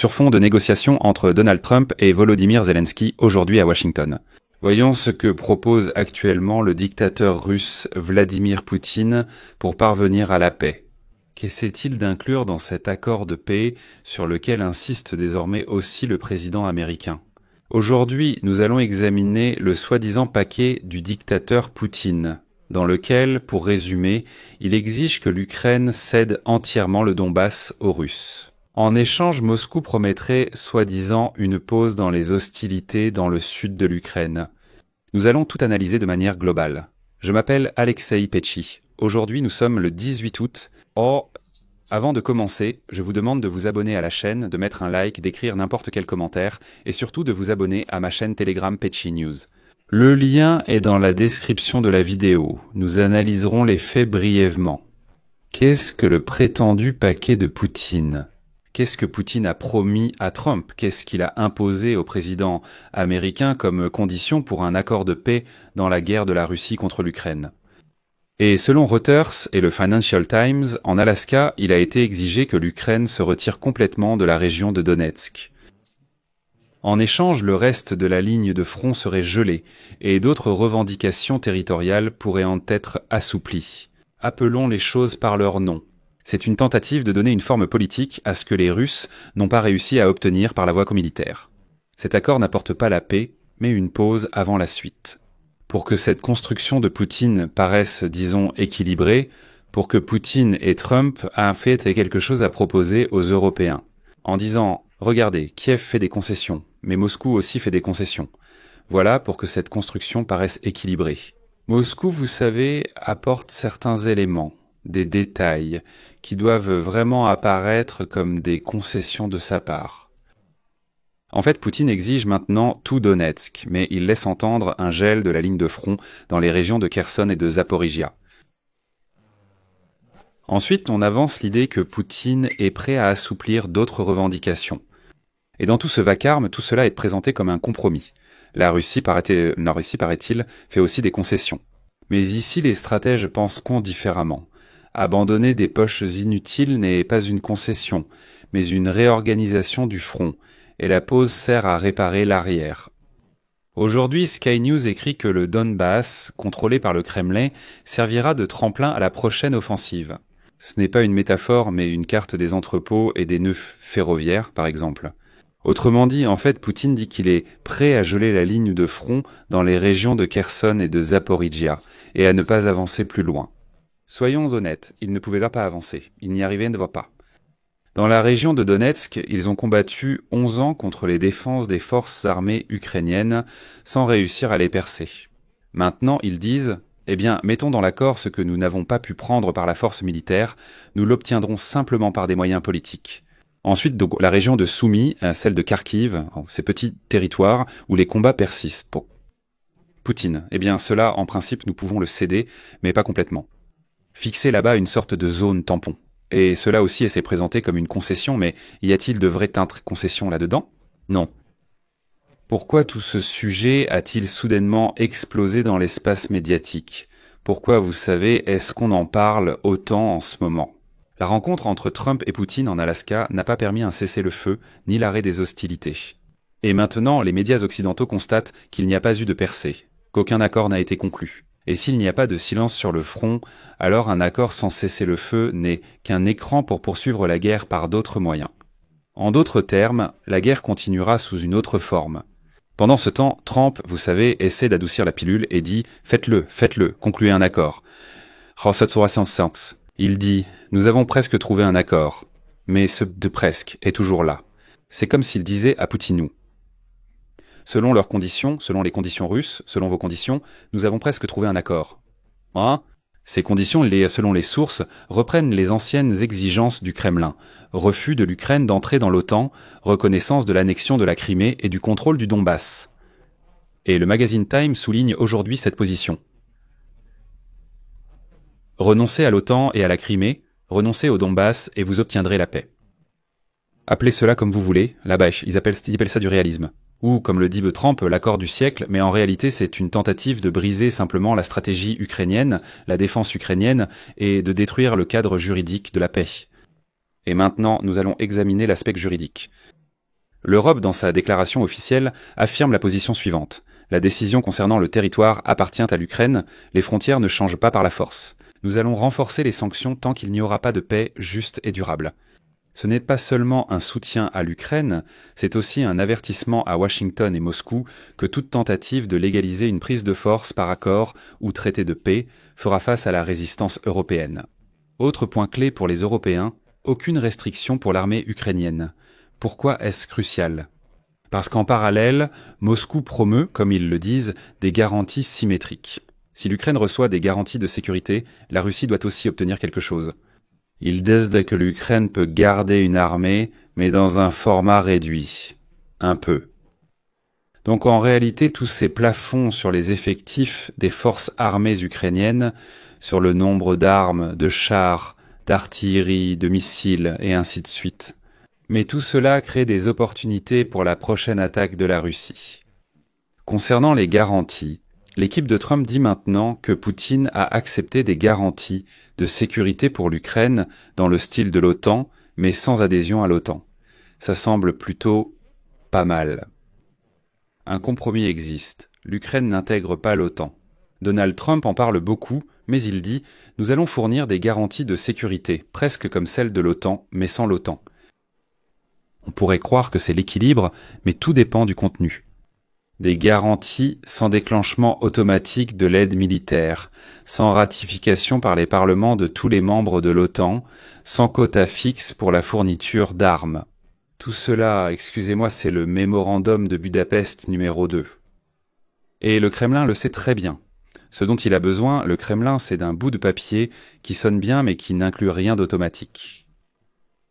sur fond de négociations entre Donald Trump et Volodymyr Zelensky aujourd'hui à Washington. Voyons ce que propose actuellement le dictateur russe Vladimir Poutine pour parvenir à la paix. Qu'essaie-t-il d'inclure dans cet accord de paix sur lequel insiste désormais aussi le président américain? Aujourd'hui, nous allons examiner le soi-disant paquet du dictateur Poutine, dans lequel, pour résumer, il exige que l'Ukraine cède entièrement le Donbass aux Russes. En échange, Moscou promettrait, soi-disant, une pause dans les hostilités dans le sud de l'Ukraine. Nous allons tout analyser de manière globale. Je m'appelle Alexei Petchi. Aujourd'hui, nous sommes le 18 août. Avant de commencer, je vous demande de vous abonner à la chaîne, de mettre un like, d'écrire n'importe quel commentaire, et surtout de vous abonner à ma chaîne Telegram Petchi News. Le lien est dans la description de la vidéo. Nous analyserons les faits brièvement. Qu'est-ce que le prétendu paquet de Poutine ? Qu'est-ce que Poutine a promis à Trump? Qu'est-ce qu'il a imposé au président américain comme condition pour un accord de paix dans la guerre de la Russie contre l'Ukraine? Et selon Reuters et le Financial Times, en Alaska, il a été exigé que l'Ukraine se retire complètement de la région de Donetsk. En échange, le reste de la ligne de front serait gelé et d'autres revendications territoriales pourraient en être assouplies. Appelons les choses par leur nom. C'est une tentative de donner une forme politique à ce que les Russes n'ont pas réussi à obtenir par la voie militaire. Cet accord n'apporte pas la paix, mais une pause avant la suite. Pour que cette construction de Poutine paraisse, disons, équilibrée, pour que Poutine et Trump aient fait quelque chose à proposer aux Européens, en disant « Regardez, Kiev fait des concessions, mais Moscou aussi fait des concessions. » Voilà pour que cette construction paraisse équilibrée. Moscou, vous savez, apporte certains éléments, des détails, qui doivent vraiment apparaître comme des concessions de sa part. En fait, Poutine exige maintenant tout Donetsk, mais il laisse entendre un gel de la ligne de front dans les régions de Kherson et de Zaporizhia. Ensuite, on avance l'idée que Poutine est prêt à assouplir d'autres revendications. Et dans tout ce vacarme, tout cela est présenté comme un compromis. La Russie, paraît-il, fait aussi des concessions. Mais ici, les stratèges penseront différemment. Abandonner des poches inutiles n'est pas une concession, mais une réorganisation du front, et la pause sert à réparer l'arrière. Aujourd'hui, Sky News écrit que le Donbass, contrôlé par le Kremlin, servira de tremplin à la prochaine offensive. Ce n'est pas une métaphore, mais une carte des entrepôts et des nœuds ferroviaires, par exemple. Autrement dit, en fait, Poutine dit qu'il est prêt à geler la ligne de front dans les régions de Kherson et de Zaporizhia, et à ne pas avancer plus loin. Soyons honnêtes, ils ne pouvaient pas avancer, ils n'y arrivaient pas. Dans la région de Donetsk, ils ont combattu 11 ans contre les défenses des forces armées ukrainiennes sans réussir à les percer. Maintenant, ils disent « Eh bien, mettons dans l'accord ce que nous n'avons pas pu prendre par la force militaire, nous l'obtiendrons simplement par des moyens politiques. » Ensuite, donc, la région de Soumy, celle de Kharkiv, ces petits territoires où les combats persistent. Pour Poutine, eh bien, cela, en principe, nous pouvons le céder, mais pas complètement. Fixer là-bas une sorte de zone tampon. Et cela aussi s'est présenté comme une concession, mais y a-t-il de vraies concessions là-dedans? Non. Pourquoi tout ce sujet a-t-il soudainement explosé dans l'espace médiatique? Pourquoi, vous savez, est-ce qu'on en parle autant en ce moment? La rencontre entre Trump et Poutine en Alaska n'a pas permis un cessez-le-feu, ni l'arrêt des hostilités. Et maintenant, les médias occidentaux constatent qu'il n'y a pas eu de percée, qu'aucun accord n'a été conclu. Et s'il n'y a pas de silence sur le front, alors un accord sans cessez-le-feu n'est qu'un écran pour poursuivre la guerre par d'autres moyens. En d'autres termes, la guerre continuera sous une autre forme. Pendant ce temps, Trump, vous savez, essaie d'adoucir la pilule et dit « Faites-le, concluez un accord ». Il dit « Nous avons presque trouvé un accord ». Mais ce de presque est toujours là. C'est comme s'il disait à Poutine « Selon leurs conditions, selon les conditions russes, selon vos conditions, nous avons presque trouvé un accord. » Ces conditions, selon les sources, reprennent les anciennes exigences du Kremlin. Refus de l'Ukraine d'entrer dans l'OTAN, reconnaissance de l'annexion de la Crimée et du contrôle du Donbass. Et le magazine Time souligne aujourd'hui cette position. Renoncez à l'OTAN et à la Crimée, renoncez au Donbass et vous obtiendrez la paix. Appelez cela comme vous voulez, là-bas, ils appellent ça du réalisme. Ou, comme le dit Trump, l'accord du siècle, mais en réalité c'est une tentative de briser simplement la stratégie ukrainienne, la défense ukrainienne, et de détruire le cadre juridique de la paix. Et maintenant, nous allons examiner l'aspect juridique. L'Europe, dans sa déclaration officielle, affirme la position suivante. La décision concernant le territoire appartient à l'Ukraine, les frontières ne changent pas par la force. Nous allons renforcer les sanctions tant qu'il n'y aura pas de paix juste et durable. Ce n'est pas seulement un soutien à l'Ukraine, c'est aussi un avertissement à Washington et Moscou que toute tentative de légaliser une prise de force par accord ou traité de paix fera face à la résistance européenne. Autre point clé pour les Européens, aucune restriction pour l'armée ukrainienne. Pourquoi est-ce crucial ? Parce qu'en parallèle, Moscou promeut, comme ils le disent, des garanties symétriques. Si l'Ukraine reçoit des garanties de sécurité, la Russie doit aussi obtenir quelque chose. Ils disent que l'Ukraine peut garder une armée, mais dans un format réduit. Un peu. Donc en réalité, tous ces plafonds sur les effectifs des forces armées ukrainiennes, sur le nombre d'armes, de chars, d'artillerie, de missiles, et ainsi de suite. Mais tout cela crée des opportunités pour la prochaine attaque de la Russie. Concernant les garanties, l'équipe de Trump dit maintenant que Poutine a accepté des garanties de sécurité pour l'Ukraine dans le style de l'OTAN, mais sans adhésion à l'OTAN. Ça semble plutôt pas mal. Un compromis existe. L'Ukraine n'intègre pas l'OTAN. Donald Trump en parle beaucoup, mais il dit « Nous allons fournir des garanties de sécurité, presque comme celles de l'OTAN, mais sans l'OTAN. » On pourrait croire que c'est l'équilibre, mais tout dépend du contenu. Des garanties sans déclenchement automatique de l'aide militaire, sans ratification par les parlements de tous les membres de l'OTAN, sans quota fixe pour la fourniture d'armes. Tout cela, excusez-moi, c'est le mémorandum de Budapest numéro 2. Et le Kremlin le sait très bien. Ce dont il a besoin, le Kremlin, c'est d'un bout de papier qui sonne bien mais qui n'inclut rien d'automatique.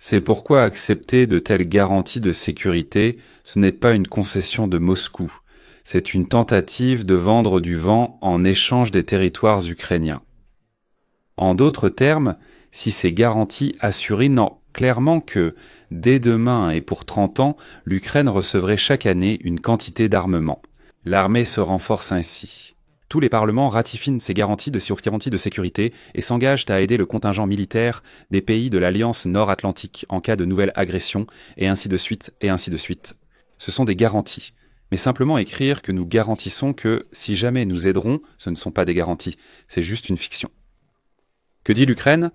C'est pourquoi accepter de telles garanties de sécurité, ce n'est pas une concession de Moscou. C'est une tentative de vendre du vent en échange des territoires ukrainiens. En d'autres termes, si ces garanties assuraient clairement que, dès demain et pour 30 ans, l'Ukraine recevrait chaque année une quantité d'armement. L'armée se renforce ainsi. Tous les parlements ratifient ces garanties de sécurité et s'engagent à aider le contingent militaire des pays de l'Alliance Nord-Atlantique en cas de nouvelle agression, et ainsi de suite, et ainsi de suite. Ce sont des garanties. Mais simplement écrire que nous garantissons que, si jamais nous aiderons, ce ne sont pas des garanties, c'est juste une fiction. Que dit l'Ukraine ?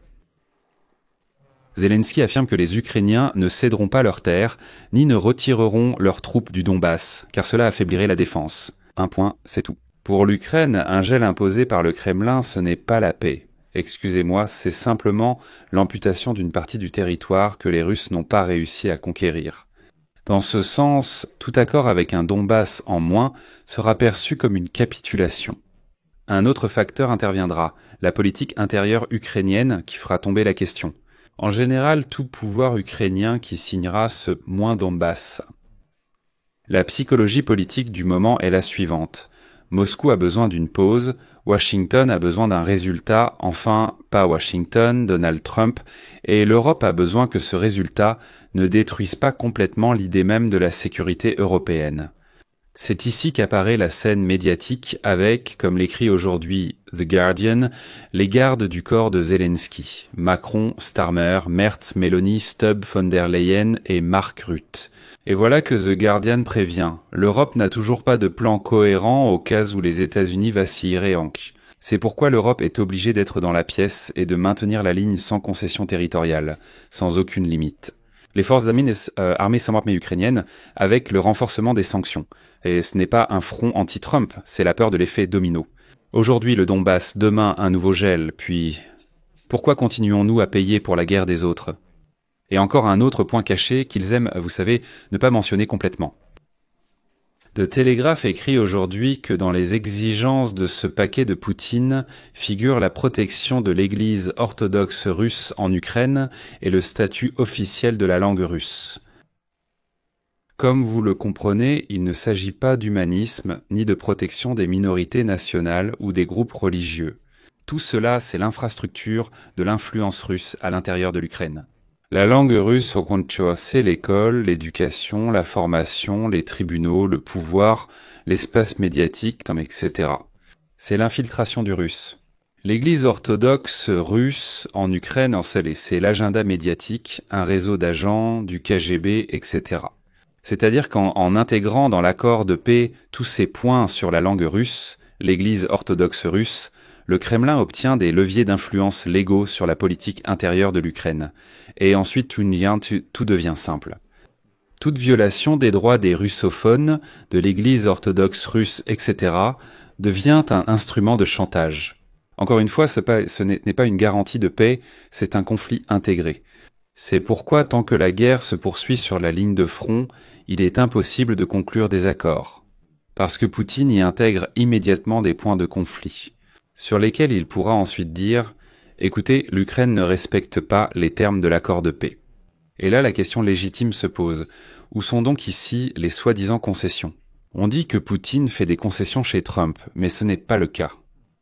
Zelensky affirme que les Ukrainiens ne céderont pas leurs terres, ni ne retireront leurs troupes du Donbass, car cela affaiblirait la défense. Un point, c'est tout. Pour l'Ukraine, un gel imposé par le Kremlin, ce n'est pas la paix. Excusez-moi, c'est simplement l'amputation d'une partie du territoire que les Russes n'ont pas réussi à conquérir. Dans ce sens, tout accord avec un Donbass en moins sera perçu comme une capitulation. Un autre facteur interviendra, la politique intérieure ukrainienne qui fera tomber la question. En général, tout pouvoir ukrainien qui signera ce moins Donbass. La psychologie politique du moment est la suivante. Moscou a besoin d'une pause, Washington a besoin d'un résultat, enfin, pas Washington, Donald Trump, et l'Europe a besoin que ce résultat ne détruise pas complètement l'idée même de la sécurité européenne. C'est ici qu'apparaît la scène médiatique avec, comme l'écrit aujourd'hui The Guardian, les gardes du corps de Zelensky, Macron, Starmer, Merz, Meloni, Stubb, von der Leyen et Mark Rutte. Et voilà que The Guardian prévient, l'Europe n'a toujours pas de plan cohérent au cas où les États-Unis vacilleraient Hank. C'est pourquoi l'Europe est obligée d'être dans la pièce et de maintenir la ligne sans concession territoriale, sans aucune limite. Les forces armées samarmées ukrainiennes avec le renforcement des sanctions. Et ce n'est pas un front anti-Trump, c'est la peur de l'effet domino. Aujourd'hui le Donbass, demain un nouveau gel, puis... Pourquoi continuons-nous à payer pour la guerre des autres ? Et encore un autre point caché qu'ils aiment, vous savez, ne pas mentionner complètement. The Telegraph écrit aujourd'hui que dans les exigences de ce paquet de Poutine figure la protection de l'Église orthodoxe russe en Ukraine et le statut officiel de la langue russe. Comme vous le comprenez, il ne s'agit pas d'humanisme ni de protection des minorités nationales ou des groupes religieux. Tout cela, c'est l'infrastructure de l'influence russe à l'intérieur de l'Ukraine. La langue russe, au contraire, c'est l'école, l'éducation, la formation, les tribunaux, le pouvoir, l'espace médiatique, etc. C'est l'infiltration du russe. L'Église orthodoxe russe en Ukraine, c'est l'agenda médiatique, un réseau d'agents, du KGB, etc. C'est-à-dire qu'en intégrant dans l'accord de paix tous ces points sur la langue russe, l'Église orthodoxe russe, le Kremlin obtient des leviers d'influence légaux sur la politique intérieure de l'Ukraine. Et ensuite, tout devient simple. Toute violation des droits des russophones, de l'Église orthodoxe russe, etc., devient un instrument de chantage. Encore une fois, ce n'est pas une garantie de paix, c'est un conflit intégré. C'est pourquoi, tant que la guerre se poursuit sur la ligne de front, il est impossible de conclure des accords. Parce que Poutine y intègre immédiatement des points de conflit, sur lesquels il pourra ensuite dire « Écoutez, l'Ukraine ne respecte pas les termes de l'accord de paix ». Et là, la question légitime se pose. Où sont donc ici les soi-disant concessions? On dit que Poutine fait des concessions chez Trump, mais ce n'est pas le cas.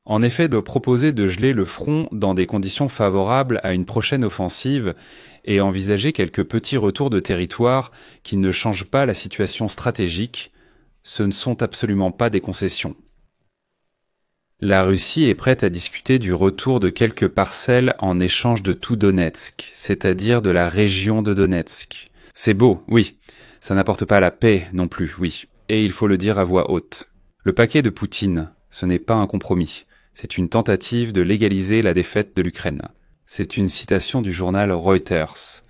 En effet, de proposer de geler le front dans des conditions favorables à une prochaine offensive et envisager quelques petits retours de territoire qui ne changent pas la situation stratégique, ce ne sont absolument pas des concessions. La Russie est prête à discuter du retour de quelques parcelles en échange de tout Donetsk, c'est-à-dire de la région de Donetsk. C'est beau, oui. Ça n'apporte pas la paix non plus, oui. Et il faut le dire à voix haute. Le paquet de Poutine, ce n'est pas un compromis. C'est une tentative de légaliser la défaite de l'Ukraine. C'est une citation du journal Reuters.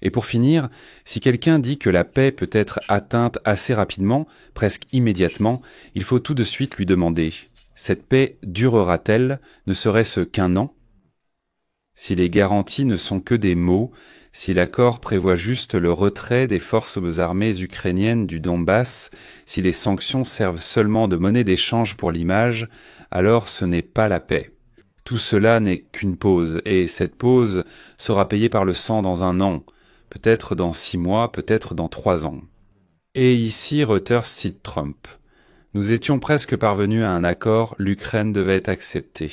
Et pour finir, si quelqu'un dit que la paix peut être atteinte assez rapidement, presque immédiatement, il faut tout de suite lui demander « Cette paix durera-t-elle, ne serait-ce qu'un an ?» Si les garanties ne sont que des mots, si l'accord prévoit juste le retrait des forces armées ukrainiennes du Donbass, si les sanctions servent seulement de monnaie d'échange pour l'image, alors ce n'est pas la paix. Tout cela n'est qu'une pause, et cette pause sera payée par le sang dans un an, peut-être dans 6 mois, peut-être dans 3 ans. Et ici, Reuters cite Trump. Nous étions presque parvenus à un accord, l'Ukraine devait accepter.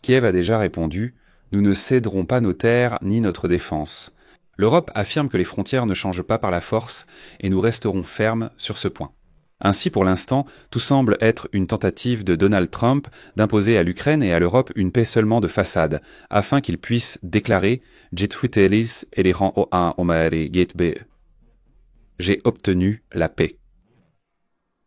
Kiev a déjà répondu « Nous ne céderons pas nos terres ni notre défense. » L'Europe affirme que les frontières ne changent pas par la force et nous resterons fermes sur ce point. Ainsi, pour l'instant, tout semble être une tentative de Donald Trump d'imposer à l'Ukraine et à l'Europe une paix seulement de façade, afin qu'ils puissent déclarer « J'ai obtenu la paix ».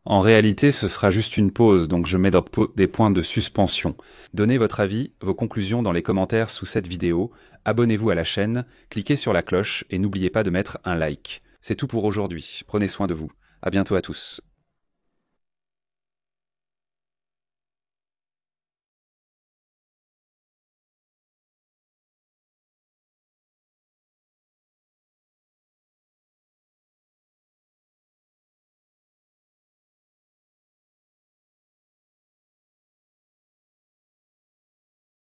En réalité, ce sera juste une pause, donc je mets des points de suspension. Donnez votre avis, vos conclusions dans les commentaires sous cette vidéo, abonnez-vous à la chaîne, cliquez sur la cloche et n'oubliez pas de mettre un like. C'est tout pour aujourd'hui, prenez soin de vous. À bientôt à tous.